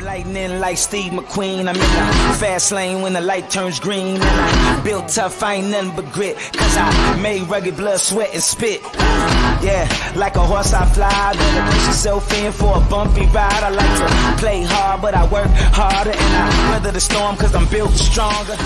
Lightning like Steve McQueen. I'm in the fast lane when the light turns green. And I built tough, I ain't nothing but grit. Cause I made rugged blood, sweat, and spit. Yeah, like a horse I fly. Better push yourself in for a bumpy ride. I like to play hard, but I work harder. And I weather the storm cause I'm built stronger.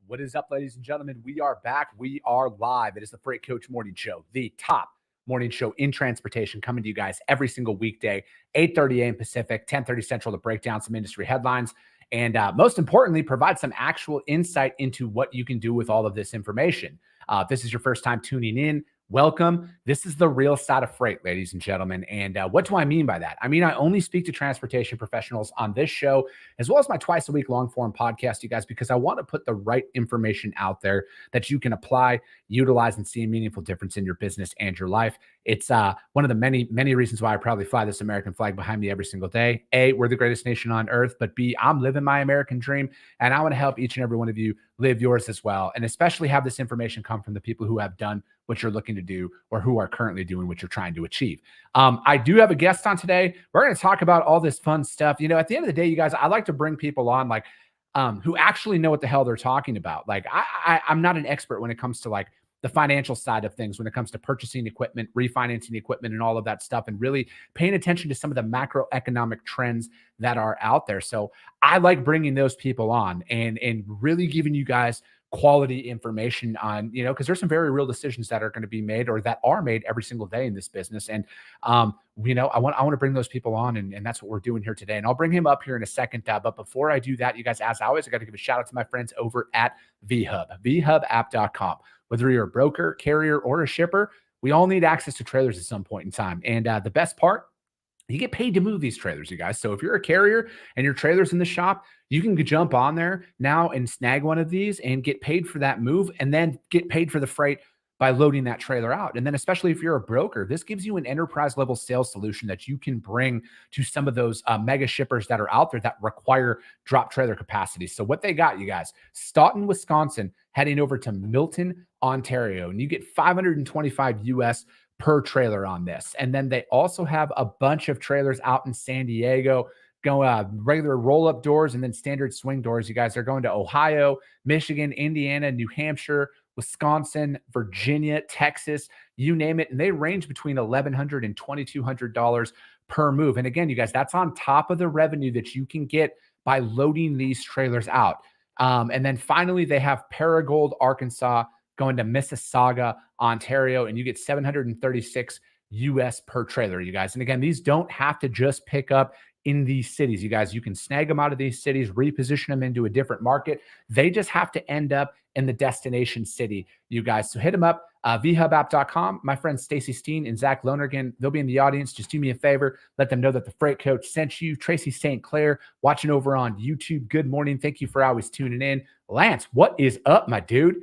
What is up, ladies and gentlemen? We are back. We are live. It is the Freight Coach Morning Show, the top morning show in transportation, coming to you guys every single weekday, 8:30 a.m. Pacific, 10:30 Central, to break down some industry headlines and most importantly, provide some actual insight into what you can do with all of this information. If this is your first time tuning in, welcome. This is the real side of freight, ladies and gentlemen. And what do I mean by that? I mean, I only speak to transportation professionals on this show, as well as my twice a week long form podcast, you guys, because I want to put the right information out there that you can apply, utilize, and see a meaningful difference in your business and your life. It's one of the many, many reasons why I proudly fly this American flag behind me every single day. A, we're the greatest nation on earth, but B, I'm living my American dream, and I want to help each and every one of you live yours as well, and especially have this information come from the people who have done what you're looking to do or who are currently doing what you're trying to achieve. I do have a guest on today. We're going to talk about all this fun stuff. You know, at the end of the day, you guys, I like to bring people on like who actually know what the hell they're talking about. Like I'm not an expert when it comes to like the financial side of things, when it comes to purchasing equipment, refinancing equipment, and all of that stuff, and really paying attention to some of the macroeconomic trends that are out there. So I like bringing those people on and really giving you guys quality information on, you know, because there's some very real decisions that are going to be made or that are made every single day in this business. And, you know, I want to bring those people on, and that's what we're doing here today. And I'll bring him up here in a second. But before I do that, you guys, as always, I got to give a shout out to my friends over at VHub, vhubapp.com. Whether you're a broker, carrier, or a shipper, we all need access to trailers at some point in time. And the best part, you get paid to move these trailers, you guys. So if you're a carrier and your trailer's in the shop, you can jump on there now and snag one of these and get paid for that move, and then get paid for the freight by loading that trailer out. And then especially if you're a broker, this gives you an enterprise level sales solution that you can bring to some of those mega shippers that are out there that require drop trailer capacity. So what they got, you guys, Staunton, Wisconsin, heading over to Milton, Ontario, and you get 525 US per trailer on this. And then they also have a bunch of trailers out in San Diego, regular roll-up doors and then standard swing doors. You guys are going to Ohio, Michigan, Indiana, New Hampshire, Wisconsin, Virginia, Texas, you name it. And they range between $1,100 and $2,200 per move. And again, you guys, that's on top of the revenue that you can get by loading these trailers out. And then finally, they have Paragould, Arkansas, going to Mississauga, Ontario, and you get 736 US per trailer, you guys. And again, these don't have to just pick up in these cities, you guys. You can snag them out of these cities, reposition them into a different market. They just have to end up in the destination city, you guys. So hit them up, vhubapp.com. My friends Stacy Steen and Zach Lonergan, they'll be in the audience. Just do me a favor, let them know that the Freight Coach sent you. Tracy St. Clair, watching over on YouTube, good morning. Thank you for always tuning in. Lance, what is up, my dude?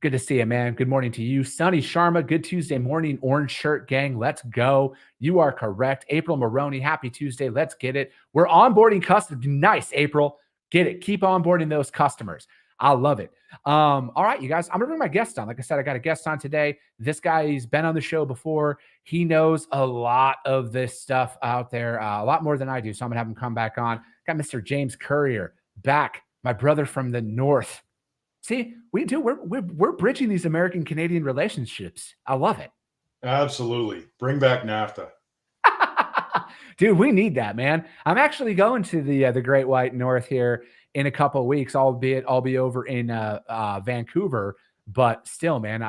Good to see you, man. Good morning to you. Sonny Sharma, good Tuesday morning. Orange shirt gang, let's go. You are correct. April Maroney, happy Tuesday. Let's get it. We're onboarding customers. Nice, April. Get it. Keep onboarding those customers. I love it. All right, you guys, I'm going to bring my guest on. Like I said, I got a guest on today. This guy, he's been on the show before. He knows a lot of this stuff out there, a lot more than I do. So I'm going to have him come back on. Got Mr. James Courier back, my brother from the north. See, we're bridging these American-Canadian relationships. I love it. Absolutely. Bring back NAFTA. Dude, we need that, man. I'm actually going to the Great White North here in a couple of weeks, albeit I'll be over in Vancouver, but still, man,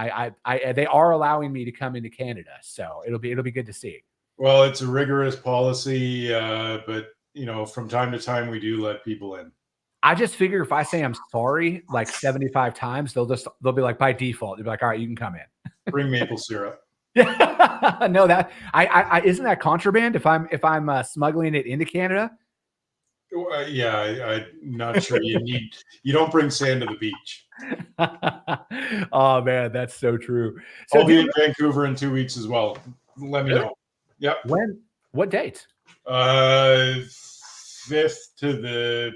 they are allowing me to come into Canada, so it'll be good to see. Well, it's a rigorous policy, but you know, from time to time we do let people in. I just figure if I say I'm sorry like 75 times, they'll be like, by default, they'll be like, all right, you can come in. Bring maple syrup. Yeah, no, that I isn't that contraband if I'm smuggling it into Canada? Yeah, I'm not sure you don't bring sand to the beach. Oh man, that's so true. So I'll be in Vancouver in 2 weeks as well. Let me know. Yep. When? What date? 5th to the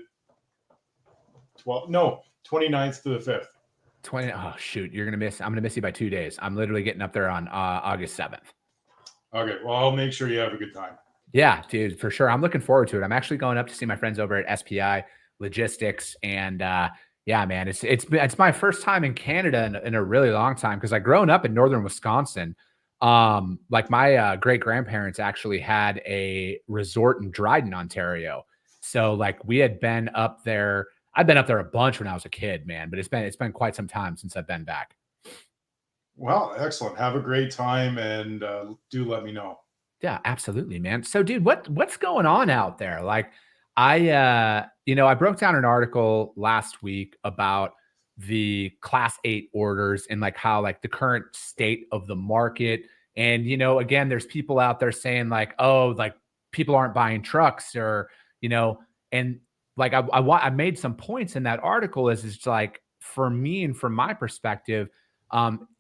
12th. No, 29th to the 5th. 20. Oh shoot, I'm gonna miss you by 2 days. I'm literally getting up there on August 7th. Okay, well, I'll make sure you have a good time. Yeah, dude, for sure. I'm looking forward to it. I'm actually going up to see my friends over at SPI Logistics, and yeah, man, it's my first time in Canada in a really long time because I grown up in northern Wisconsin. Like my great grandparents actually had a resort in Dryden, Ontario. So like we had been up there. I've been up there a bunch when I was a kid, man, but it's been quite some time since I've been back. Well, excellent. Have a great time, and do let me know. Yeah, absolutely, man. So, dude, what's going on out there? Like, I broke down an article last week about the class 8 orders and like how like the current state of the market. And again, there's people out there saying like, oh, like people aren't buying trucks or, you know, and like I made some points in that article is it's like for me and from my perspective,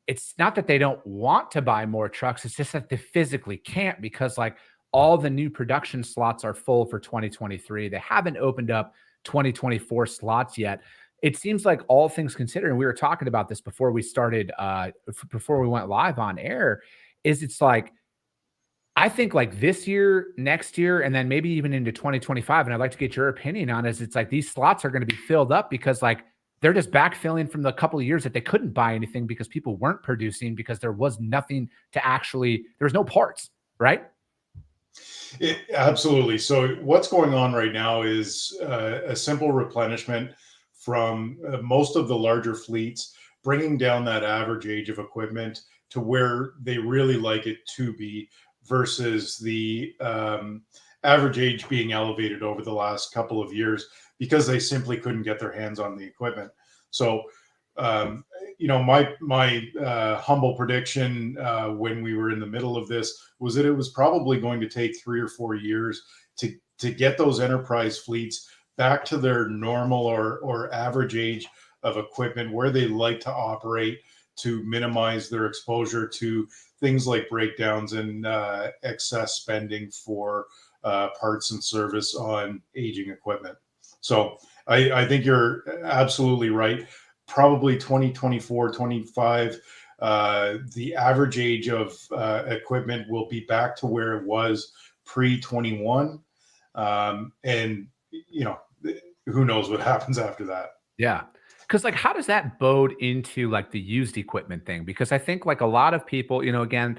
it's not that they don't want to buy more trucks. It's just that they physically can't because like all the new production slots are full for 2023. They haven't opened up 2024 slots yet. It seems like all things considered, and we were talking about this before we started, before we went live on air, is it's like I think like this year, next year, and then maybe even into 2025. And I'd like to get your opinion on is it's like these slots are going to be filled up because like they're just backfilling from the couple of years that they couldn't buy anything because people weren't producing because there was nothing to actually, there was no parts, right? Absolutely. So what's going on right now is a simple replenishment from most of the larger fleets, bringing down that average age of equipment to where they really like it to be versus the average age being elevated over the last couple of years because they simply couldn't get their hands on the equipment. So, um, my humble prediction when we were in the middle of this was that it was probably going to take 3 or 4 years to get those enterprise fleets back to their normal or average age of equipment where they like to operate to minimize their exposure to things like breakdowns and excess spending for parts and service on aging equipment. So I think you're absolutely right. Probably 2024, 25, the average age of equipment will be back to where it was pre 21. And, who knows what happens after that. Yeah. Cause like, how does that bode into like the used equipment thing? Because I think like a lot of people, again,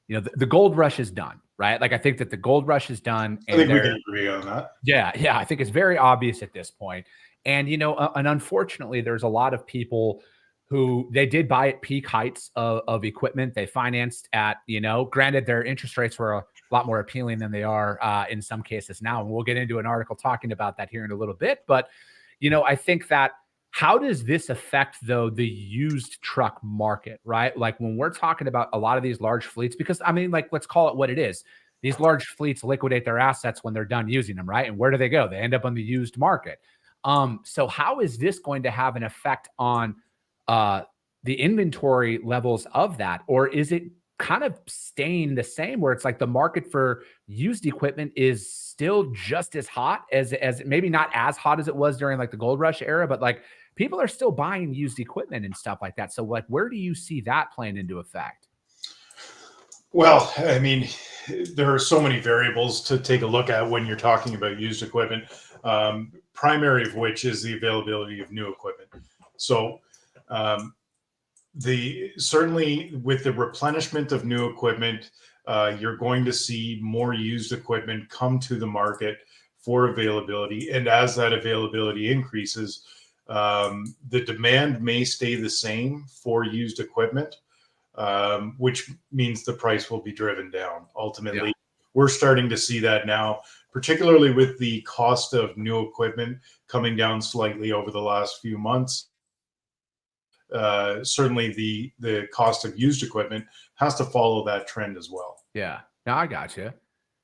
the gold rush is done, right? Like I think that the gold rush is done I and think we can agree on that. yeah, yeah, I think it's very obvious at this point. And and unfortunately, there's a lot of people who they did buy at peak heights of equipment. They financed at, granted their interest rates were a lot more appealing than they are in some cases now. And we'll get into an article talking about that here in a little bit. But, I think that how does this affect though the used truck market, right? Like when we're talking about a lot of these large fleets, because I mean, like, let's call it what it is. These large fleets liquidate their assets when they're done using them, right? And where do they go? They end up on the used market. So how is this going to have an effect on uh, the inventory levels of that? Or is it kind of staying the same where it's like the market for used equipment is still just as hot as maybe not as hot as it was during like the gold rush era, but like people are still buying used equipment and stuff like that. So like, where do you see that playing into effect? Well, I mean, there are so many variables to take a look at when you're talking about used equipment, primary of which is the availability of new equipment. So, um, the certainly with the replenishment of new equipment, you're going to see more used equipment come to the market for availability, and as that availability increases, the demand may stay the same for used equipment, which means the price will be driven down. Ultimately, we're starting to see that now, particularly with the cost of new equipment coming down slightly over the last few months. Certainly, the cost of used equipment has to follow that trend as well. Yeah. No, I got you.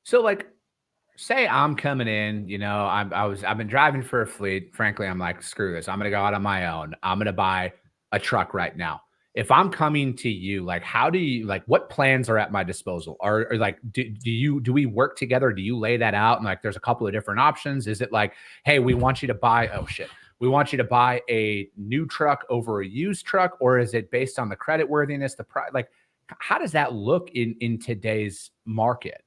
So like, say I'm coming in, I've been driving for a fleet. Frankly, I'm like, screw this. I'm going to go out on my own. I'm going to buy a truck right now. If I'm coming to you, like, how do you like, what plans are at my disposal? Or like, do we work together? Do you lay that out? And like, there's a couple of different options. Is it like, hey, we want you to buy, oh shit, we want you to buy a new truck over a used truck? Or is it based on the credit worthiness, the price? Like, how does that look in today's market?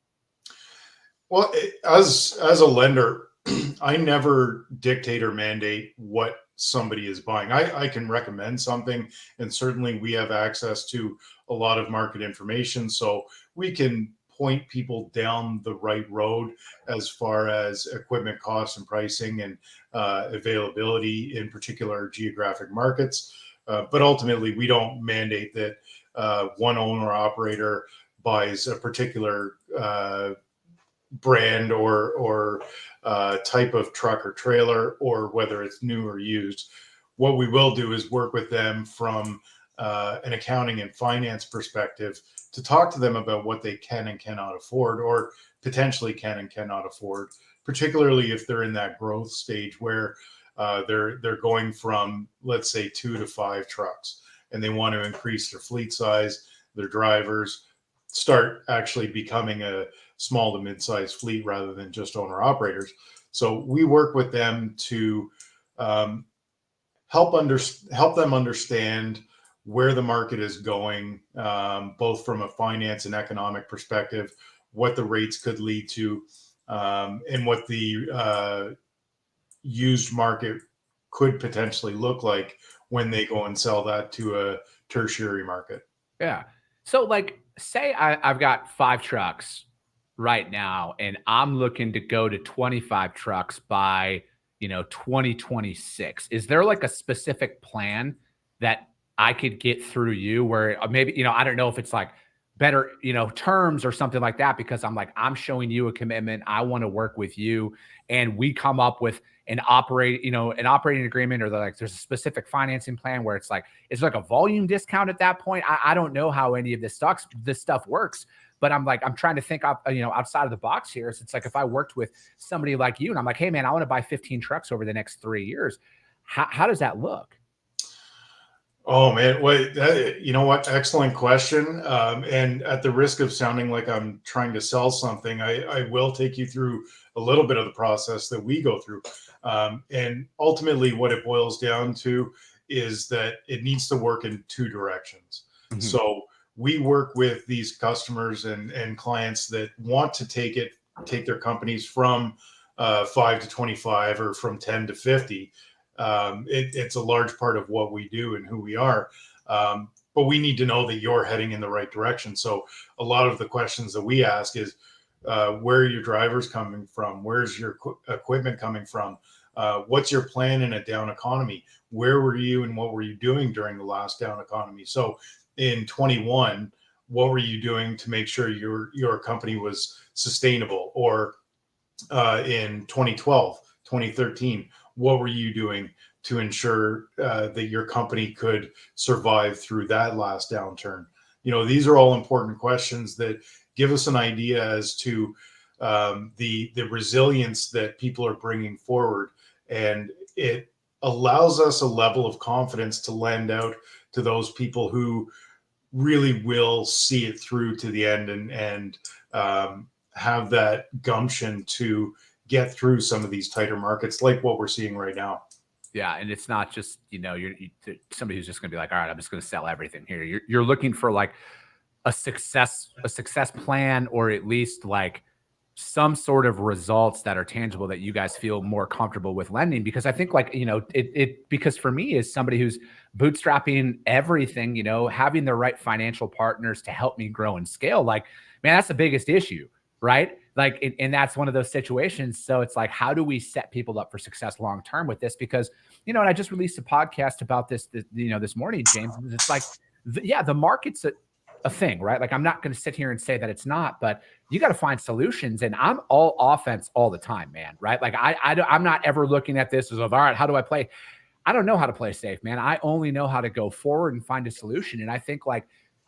Well, as a lender, I never dictate or mandate what somebody is buying. I can recommend something, and certainly we have access to a lot of market information, so we can point people down the right road as far as equipment costs and pricing and availability in particular geographic markets. But ultimately, we don't mandate that one owner operator buys a particular brand or type of truck or trailer, or whether it's new or used. What we will do is work with them from an accounting and finance perspective to talk to them about what they can and cannot afford, or potentially can and cannot afford, particularly if they're in that growth stage where they're going from, let's say, 2 to 5 trucks, and they want to increase their fleet size, their drivers, start actually becoming a small to mid-sized fleet rather than just owner operators. So we work with them to help them understand where the market is going, both from a finance and economic perspective, what the rates could lead to, and what the used market could potentially look like when they go and sell that to a tertiary market. Yeah. So like, say I've got 5 trucks right now, and I'm looking to go to 25 trucks by, 2026. Is there like a specific plan that I could get through you where maybe, I don't know if it's like better, terms or something like that, because I'm showing you a commitment. I want to work with you, and we come up with an operating agreement, or there's a specific financing plan where it's like a volume discount at that point. I don't know how any of this stuff works, but I'm trying to think up, outside of the box here. So it's like, if I worked with somebody like you and I'm like, hey man, I want to buy 15 trucks over the next 3 years. How does that look? Oh man, wait, you know what? Excellent question. And at the risk of sounding like I'm trying to sell something, I will take you through a little bit of the process that we go through. And ultimately, what it boils down to is that it needs to work in 2 directions. Mm-hmm. So we work with these customers and clients that want to take their companies from 5 to 25 or from 10 to 50. It's a large part of what we do and who we are. But we need to know that you're heading in the right direction. So a lot of the questions that we ask is, where are your drivers coming from? Where's your equipment coming from? What's your plan in a down economy? Where were you and what were you doing during the last down economy? So in 21, what were you doing to make sure your company was sustainable? Or in 2012, 2013, what were you doing to ensure that your company could survive through that last downturn? These are all important questions that give us an idea as to the resilience that people are bringing forward, and it allows us a level of confidence to lend out to those people who really will see it through to the end and have that gumption to get through some of these tighter markets like what we're seeing right now. Yeah, and it's not just, you're somebody who's just going to be like, all right, I'm just going to sell everything here. You're looking for like a success plan, or at least like some sort of results that are tangible that you guys feel more comfortable with lending. Because I think because for me, as somebody who's bootstrapping everything, having the right financial partners to help me grow and scale, man, that's the biggest issue, right? And that's one of those situations. So it's like, how do we set people up for success long-term with this? Because, and I just released a podcast about this morning, James. It's like, the market's a thing, right? Like, I'm not going to sit here and say that it's not, but you got to find solutions. And I'm all offense all the time, man. Right? Like I'm not ever looking at this as all right, how do I play? I don't know how to play safe, man. I only know how to go forward and find a solution. And I think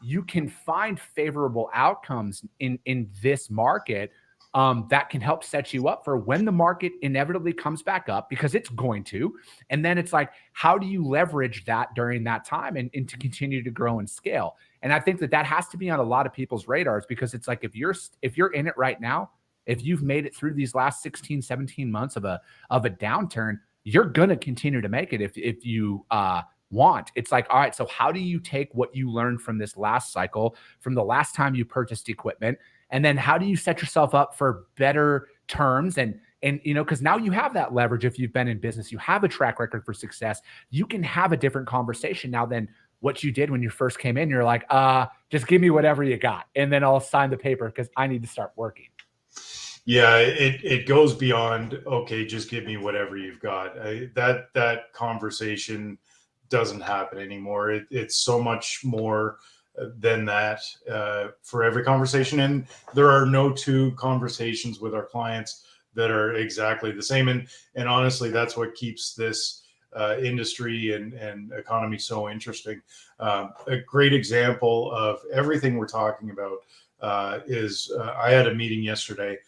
you can find favorable outcomes in this market that can help set you up for when the market inevitably comes back up, because it's going to. And then it's like, how do you leverage that during that time and to continue to grow and scale? And I think that has to be on a lot of people's radars, because it's like, if you're in it right now, if you've made it through these last 16, 17 months of a downturn, you're going to continue to make it if you want. It's like, all right, so how do you take what you learned from this last cycle, from the last time you purchased equipment, And then how do you set yourself up for better terms? And because now you have that leverage. If you've been in business, you have a track record for success. You can have a different conversation now than what you did when you first came in. You're like, just give me whatever you got, and then I'll sign the paper because I need to start working. Yeah, it goes beyond, okay, just give me whatever you've got. That conversation doesn't happen anymore. It's so much more than that for every conversation. And there are no two conversations with our clients that are exactly the same. And honestly, that's what keeps this industry and economy so interesting. A great example of everything we're talking about is I had a meeting yesterday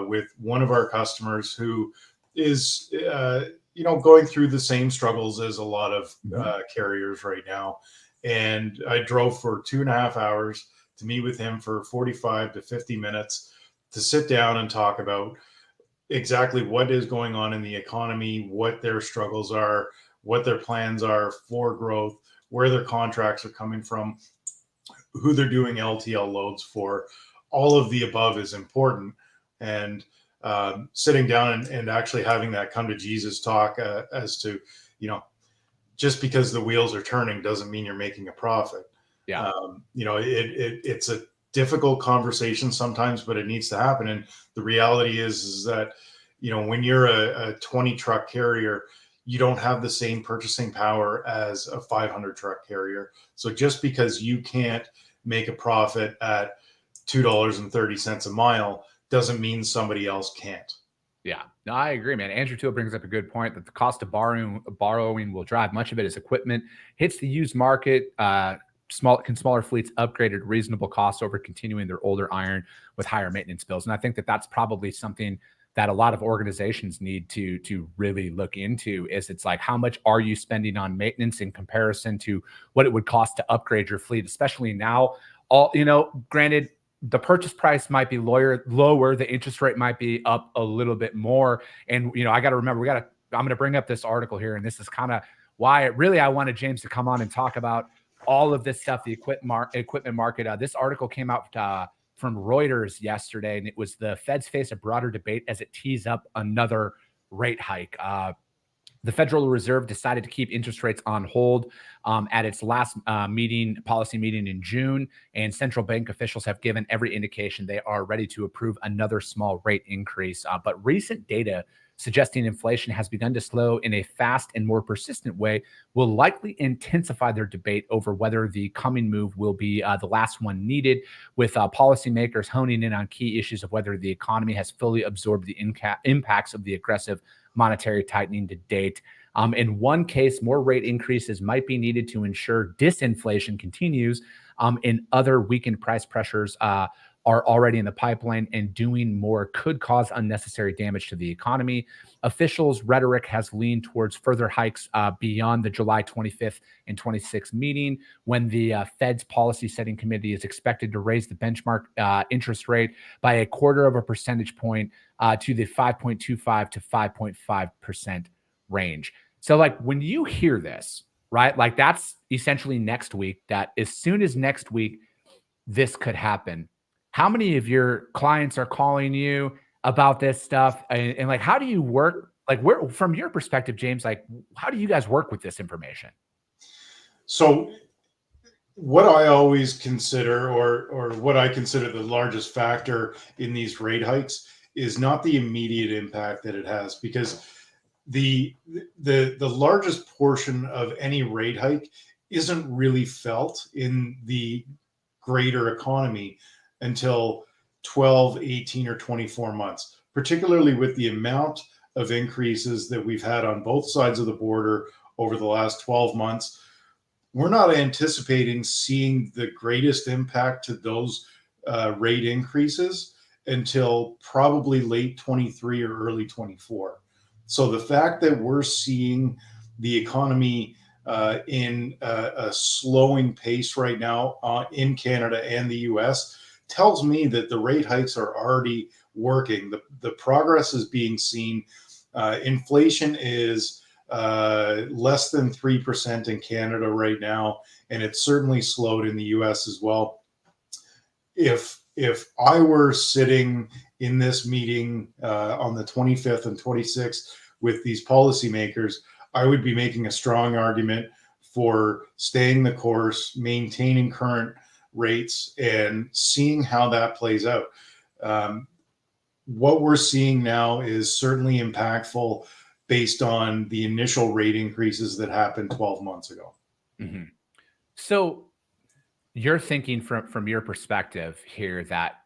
with one of our customers who is, going through the same struggles as a lot of carriers right now. And I drove for 2.5 hours to meet with him for 45 to 50 minutes to sit down and talk about exactly what is going on in the economy, what their struggles are, what their plans are for growth, where their contracts are coming from, who they're doing LTL loads for. All of the above is important. And sitting down and actually having that come to Jesus talk as to, just because the wheels are turning doesn't mean you're making a profit. Yeah. It's a difficult conversation sometimes, but it needs to happen. And the reality is that, when you're a 20 truck carrier, you don't have the same purchasing power as a 500 truck carrier. So just because you can't make a profit at $2.30 a mile doesn't mean somebody else can't. Yeah, no, I agree, man. Andrew Teal brings up a good point that the cost of borrowing will drive much of it as equipment hits the used market. Smaller fleets upgrade at reasonable costs over continuing their older iron with higher maintenance bills? And I think that that's probably something that a lot of organizations need to really look into. Is it's like, how much are you spending on maintenance in comparison to what it would cost to upgrade your fleet, especially now? Granted, the purchase price might be lower, the interest rate might be up a little bit more. And, I got to remember, I'm going to bring up this article here. And this is kind of why I wanted James to come on and talk about all of this stuff, the equipment market. This article came out from Reuters yesterday, and it was the Feds face a broader debate as it tees up another rate hike. The Federal Reserve decided to keep interest rates on hold at its last policy meeting in June, and central bank officials have given every indication they are ready to approve another small rate increase. But recent data suggesting inflation has begun to slow in a fast and more persistent way will likely intensify their debate over whether the coming move will be the last one needed, with policymakers honing in on key issues of whether the economy has fully absorbed the impacts of the aggressive monetary tightening to date. In one case, more rate increases might be needed to ensure disinflation continues. In other, weakened price pressures are already in the pipeline, and doing more could cause unnecessary damage to the economy. Officials' rhetoric has leaned towards further hikes beyond the July 25th and 26th meeting, when the Fed's policy setting committee is expected to raise the benchmark interest rate by 0.25 percentage point to the 5.25 to 5.5% range. So like, when you hear this, right, like that's essentially next week, that as soon as next week this could happen. How many of your clients are calling you about this stuff? And like, how do you work? Like, where, from your perspective, James, like, how do you guys work with this information? So what I always consider, or what I consider the largest factor in these rate hikes, is not the immediate impact that it has, because the largest portion of any rate hike isn't really felt in the greater economy until 12, 18, or 24 months, particularly with the amount of increases that we've had on both sides of the border over the last 12 months. We're not anticipating seeing the greatest impact to those rate increases until probably late 23 or early 24. So the fact that we're seeing the economy in a slowing pace right now in Canada and the US tells me that the rate hikes are already working. The progress is being seen. Inflation is less than 3% in Canada right now, and it's certainly slowed in the US as well. If if I were sitting in this meeting on the 25th and 26th with these policymakers, I would be making a strong argument for staying the course, maintaining current rates, and seeing how that plays out. What we're seeing now is certainly impactful based on the initial rate increases that happened 12 months ago. Mm-hmm. So you're thinking from your perspective here that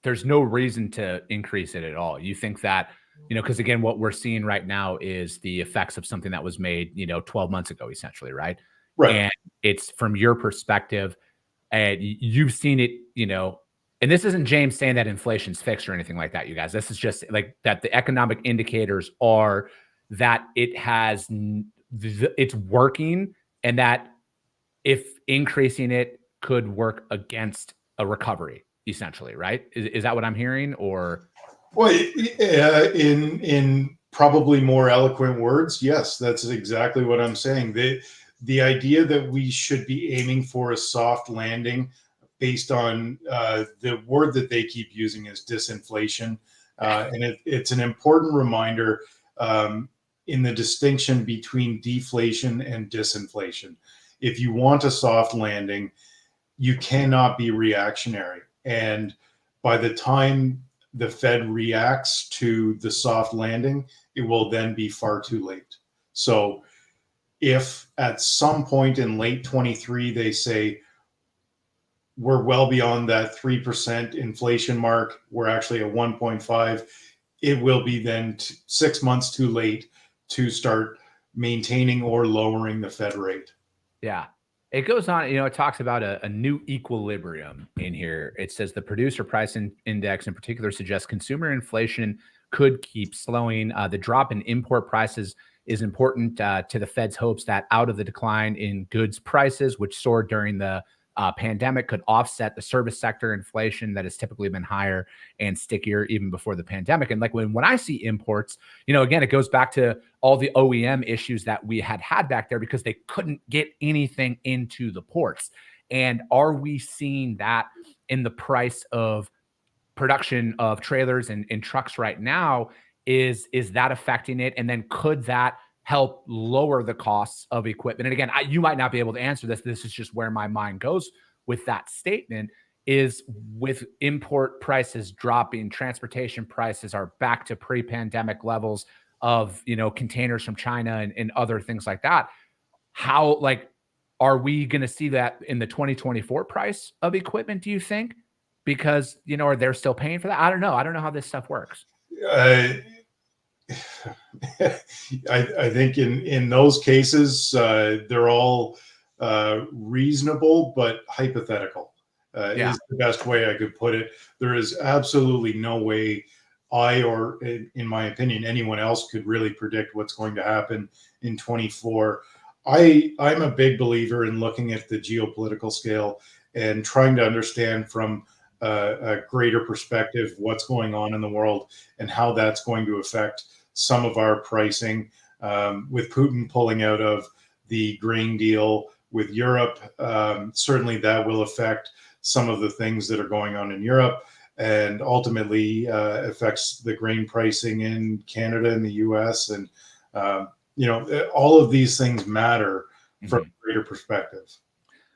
there's no reason to increase it at all. You think that, because again, what we're seeing right now is the effects of something that was made, 12 months ago, essentially, right? Right. And it's from your perspective, and you've seen it, and this isn't James saying that inflation's fixed or anything like that, you guys. This is just like that the economic indicators are that it's working, and that if increasing it could work against a recovery, essentially, right? Is that what I'm hearing? Or well, in probably more eloquent words, yes, that's exactly what I'm saying. The idea that we should be aiming for a soft landing based on the word that they keep using is disinflation. And it's an important reminder in the distinction between deflation and disinflation. If you want a soft landing, you cannot be reactionary. And by the time the Fed reacts to the soft landing, it will then be far too late. So if at some point in late 23, they say, we're well beyond that 3% inflation mark, we're actually at 1.5, it will be then 6 months too late to start maintaining or lowering the Fed rate. Yeah. It goes on, it talks about a new equilibrium in here. It says the producer price index in particular suggests consumer inflation could keep slowing. The drop in import prices is important to the Fed's hopes that out of the decline in goods prices, which soared during the pandemic, could offset the service sector inflation that has typically been higher and stickier even before the pandemic. And like when I see imports, again, it goes back to all the OEM issues that we had back there because they couldn't get anything into the ports. And are we seeing that in the price of production of trailers and trucks right now? Is that affecting it? And then could that help lower the costs of equipment? And again, you might not be able to answer this. This is just where my mind goes with that statement is with import prices dropping, transportation prices are back to pre-pandemic levels of, containers from China and other things like that. How, are we going to see that in the 2024 price of equipment, do you think? Because, are they still paying for that? I don't know. I don't know how this stuff works. I think in those cases, they're all reasonable, but hypothetical is the best way I could put it. There is absolutely no way or in my opinion, anyone else could really predict what's going to happen in 24. I'm a big believer in looking at the geopolitical scale and trying to understand from a greater perspective what's going on in the world and how that's going to affect some of our pricing. With Putin pulling out of the grain deal with Europe, certainly that will affect some of the things that are going on in Europe and ultimately affects the grain pricing in Canada and the US. And, all of these things matter from a greater perspective.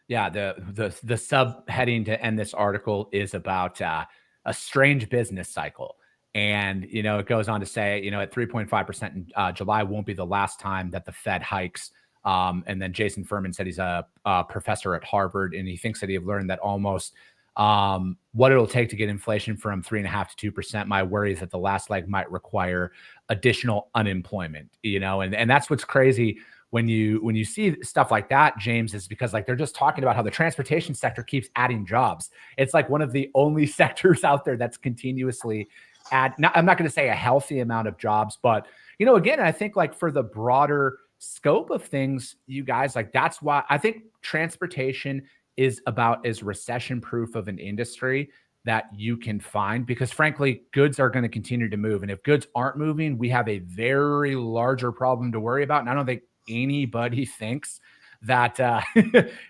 Yeah, the subheading to end this article is about a strange business cycle. And, it goes on to say, at 3.5% in July won't be the last time that the Fed hikes. And then Jason Furman said he's a professor at Harvard, and he thinks that he've learned that almost what it'll take to get inflation from 3.5% to 2%. My worry is that the last leg might require additional unemployment, and that's what's crazy when you see stuff like that, James, is because they're just talking about how the transportation sector keeps adding jobs. It's like one of the only sectors out there that's continuously I'm not going to say a healthy amount of jobs, but again, I think for the broader scope of things, you guys, that's why I think transportation is about as recession proof of an industry that you can find, because frankly, goods are going to continue to move. And if goods aren't moving, we have a very larger problem to worry about. And I don't think anybody thinks that, I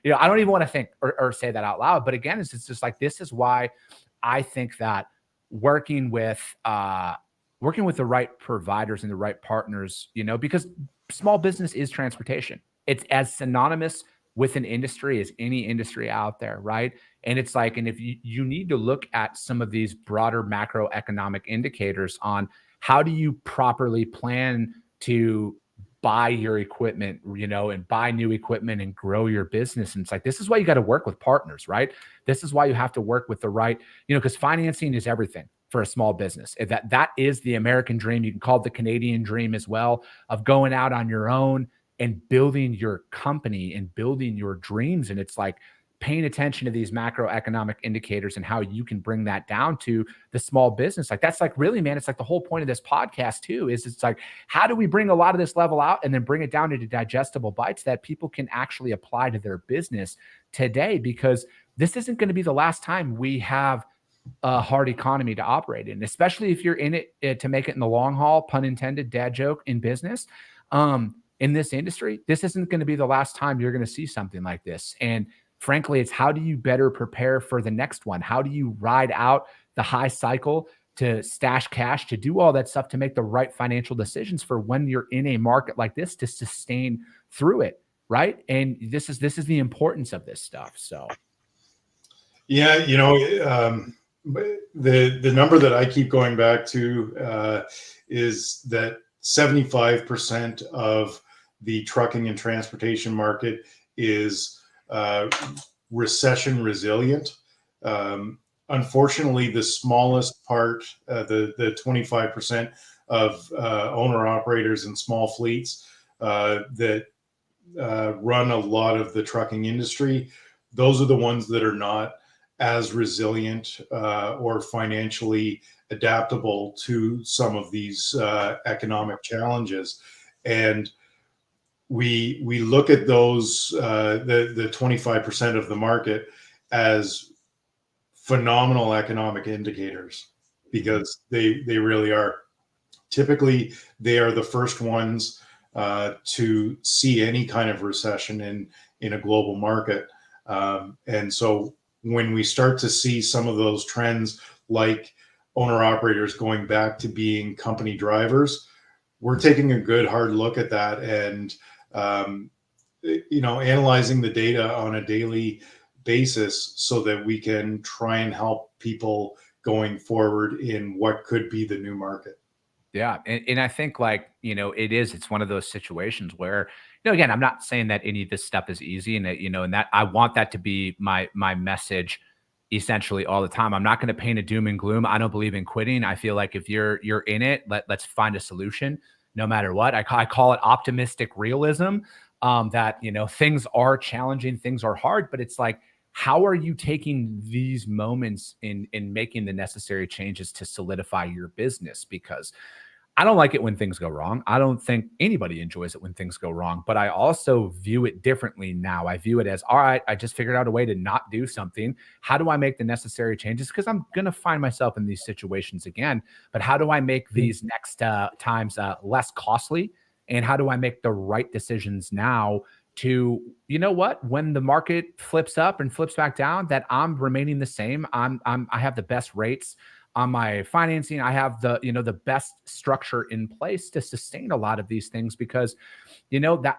don't even want to think or say that out loud. But again, it's just this is why I think that working with the right providers and the right partners, because small business is transportation. It's as synonymous with an industry as any industry out there, right? And it's like, and if you need to look at some of these broader macroeconomic indicators on how do you properly plan to buy your equipment, and buy new equipment and grow your business. And it's like, this is why you got to work with partners, right? This is why you have to work with the right, because financing is everything for a small business. That is the American dream. You can call it the Canadian dream as well, of going out on your own and building your company and building your dreams. And it's like paying attention to these macroeconomic indicators and how you can bring that down to the small business. Like, that's like, really, man, it's like the whole point of this podcast too, is it's like, how do we bring a lot of this level out and then bring it down into digestible bites that people can actually apply to their business today? Because this isn't going to be the last time we have a hard economy to operate in, especially if you're in it to make it in the long haul, pun intended, dad joke, in business. In this industry, this isn't going to be the last time you're going to see something like this. And frankly, it's how do you better prepare for the next one? How do you ride out the high cycle to stash cash, to do all that stuff, to make the right financial decisions for when you're in a market like this, to sustain through it, right? And this is the importance of this stuff. So, yeah, the number that I keep going back to is that 75% of the trucking and transportation market is recession resilient. Unfortunately, the smallest part, the 25% of owner operators and small fleets that run a lot of the trucking industry, those are the ones that are not as resilient or financially adaptable to some of these economic challenges. And we look at those, the 25% of the market, as phenomenal economic indicators, because they really are. Typically, they are the first ones to see any kind of recession in a global market. And so when we start to see some of those trends, like owner operators going back to being company drivers, we're taking a good hard look at that and analyzing the data on a daily basis so that we can try and help people going forward in what could be the new market. Yeah. And I think, like, it's one of those situations where, again, I'm not saying that any of this stuff is easy, and that, and that I want that to be my message essentially all the time. I'm not going to paint a doom and gloom. I don't believe in quitting. I feel like if you're in it, let's find a solution no matter what. I call it optimistic realism, that, things are challenging, things are hard, but it's like, how are you taking these moments in making the necessary changes to solidify your business? Because I don't like it when things go wrong. I don't think anybody enjoys it when things go wrong, but I also view it differently now. I view it as, all right, I just figured out a way to not do something. How do I make the necessary changes? Because I'm going to find myself in these situations again, but how do I make these next times less costly? And how do I make the right decisions now to, when the market flips up and flips back down, that I'm remaining the same. I have the best rates on my financing. I have the best structure in place to sustain a lot of these things, because,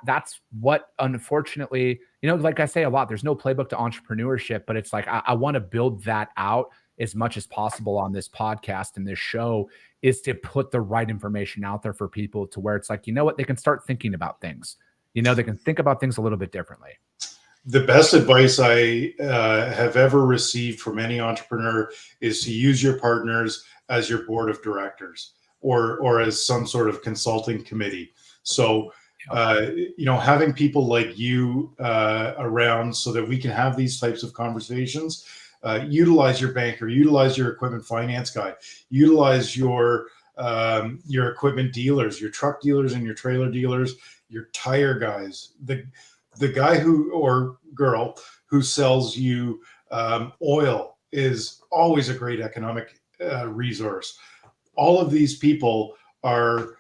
that's what, unfortunately, like I say a lot, there's no playbook to entrepreneurship, but it's like, I want to build that out as much as possible on this podcast and this show, is to put the right information out there for people, to where it's like, they can start thinking about things. They can think about things a little bit differently. The best advice I have ever received from any entrepreneur is to use your partners as your board of directors, or as some sort of consulting committee. So, having people like you around so that we can have these types of conversations. Utilize your banker, utilize your equipment finance guy, utilize your equipment dealers, your truck dealers and your trailer dealers, your tire guys, the guy who, or girl who sells you oil is always a great economic resource. All of these people are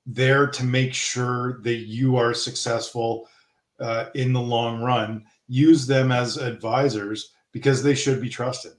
there to make sure that you are successful in the long run. Use them as advisors, because they should be trusted.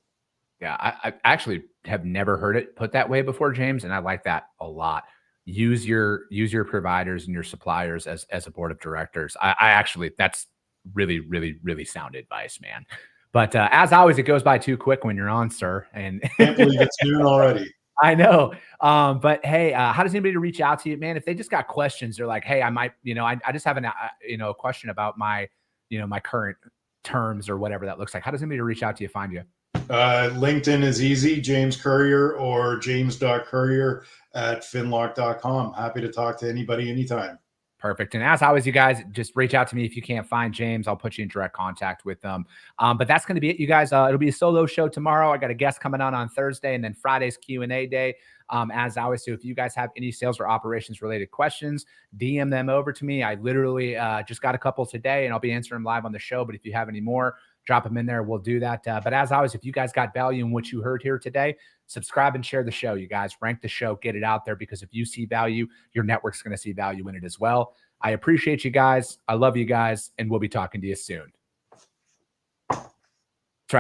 Yeah, I actually have never heard it put that way before, James, and I like that a lot. Use your providers and your suppliers as a board of directors. I actually that's really, really, really sound advice, man. But as always, it goes by too quick when you're on, sir. And Can't believe it's noon already. I know. But hey, how does anybody reach out to you, man? If they just got questions, they're like, hey, I might, I just have a question about my, my current terms or whatever that looks like. How does anybody reach out to you, find you? LinkedIn is easy, James Courier or james.courier@finlock.com. Happy to talk to anybody anytime. Perfect. And as always, you guys just reach out to me if you can't find James. I'll put you in direct contact with them. But that's going to be it, you guys. It'll be a solo show tomorrow. I got a guest coming on Thursday, and then Friday's Q&A day. As always, so if you guys have any sales or operations related questions, DM them over to me. I literally just got a couple today, and I'll be answering them live on the show. But if you have any more, drop them in there. We'll do that. But as always, if you guys got value in what you heard here today, subscribe and share the show, you guys. Rank the show, get it out there, because if you see value, your network's going to see value in it as well. I appreciate you guys. I love you guys, and we'll be talking to you soon.